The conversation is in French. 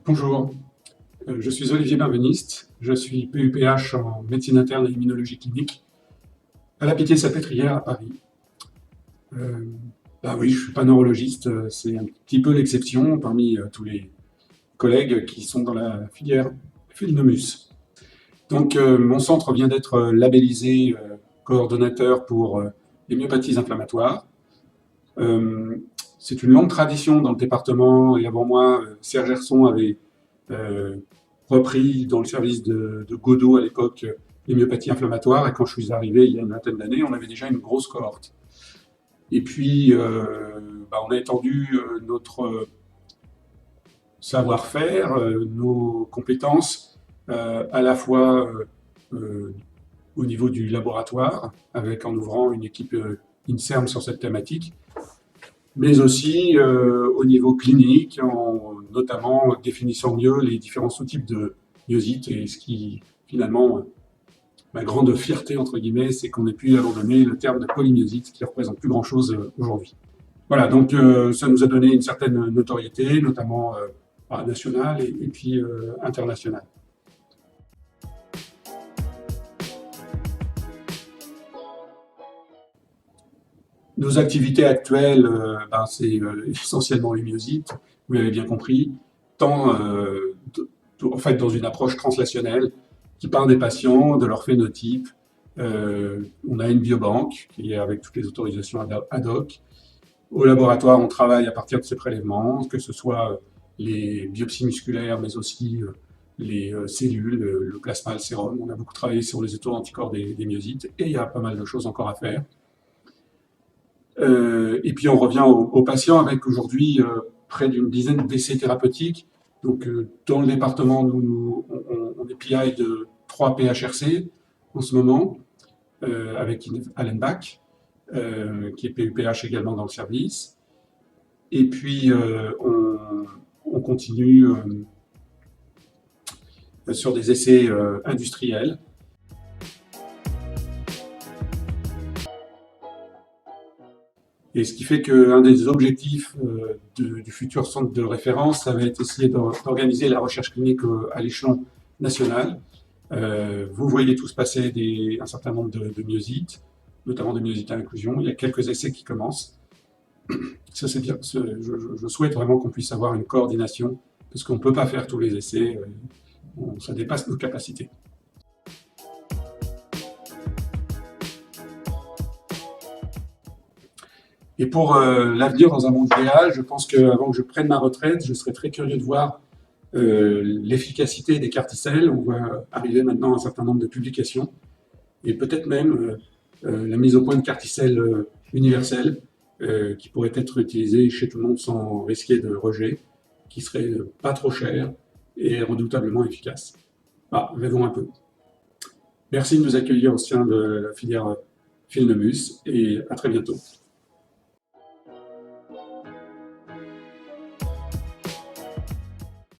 Bonjour, je suis Olivier Benveniste, je suis PUPH en médecine interne et immunologie clinique à la Pitié-Salpêtrière à Paris. Oui, je ne suis pas neurologiste, c'est un petit peu l'exception parmi tous les collègues qui sont dans la filière Philnomus. Donc mon centre vient d'être labellisé coordonnateur pour les myopathies inflammatoires. C'est une longue tradition dans le département et avant moi, Serge Gerson avait repris dans le service de Godot à l'époque les myopathies inflammatoires, et quand je suis arrivé il y a une vingtaine d'années, on avait déjà une grosse cohorte. Et puis, on a étendu notre savoir-faire, nos compétences, à la fois au niveau du laboratoire, en ouvrant une équipe INSERM sur cette thématique, mais aussi au niveau clinique, en notamment définissant mieux les différents sous-types de myosites, et ce qui, finalement, ma grande fierté, entre guillemets, c'est qu'on ait pu abandonner le terme de polymyosite, qui ne représente plus grand-chose aujourd'hui. Voilà, donc ça nous a donné une certaine notoriété, notamment nationale et puis internationale. Nos activités actuelles, c'est essentiellement les myosites, vous l'avez bien compris, tant en fait dans une approche translationnelle qui part des patients, de leur phénotype. On a une biobanque qui est avec toutes les autorisations ad hoc. Au laboratoire, on travaille à partir de ces prélèvements, que ce soit les biopsies musculaires, mais aussi les cellules, le plasma, le sérum. On a beaucoup travaillé sur les auto-anticorps des myosites, et il y a pas mal de choses encore à faire. Et puis on revient aux patients avec aujourd'hui près d'une dizaine d'essais thérapeutiques. Donc dans le département, on est PI de 3 PHRC en ce moment, avec Alain Bach, qui est PUPH également dans le service. Et puis on continue sur des essais industriels. Et ce qui fait qu'un des objectifs du futur centre de référence, ça va être essayer d'organiser la recherche clinique à l'échelon national. Vous voyez tous passer un certain nombre de myosites, notamment des myosites à inclusion. Il y a quelques essais qui commencent. Ça, c'est bien. Je souhaite vraiment qu'on puisse avoir une coordination, parce qu'on ne peut pas faire tous les essais. Ça dépasse nos capacités. Et pour l'avenir dans un monde idéal, je pense qu'avant que je prenne ma retraite, je serais très curieux de voir l'efficacité des carticelles. On voit arriver maintenant un certain nombre de publications, et peut-être même la mise au point de carticelles universelles qui pourraient être utilisées chez tout le monde sans risquer de rejet, qui seraient pas trop chères et redoutablement efficaces. Rêvons un peu. Merci de nous accueillir au sein de la filière Philnomus, et à très bientôt.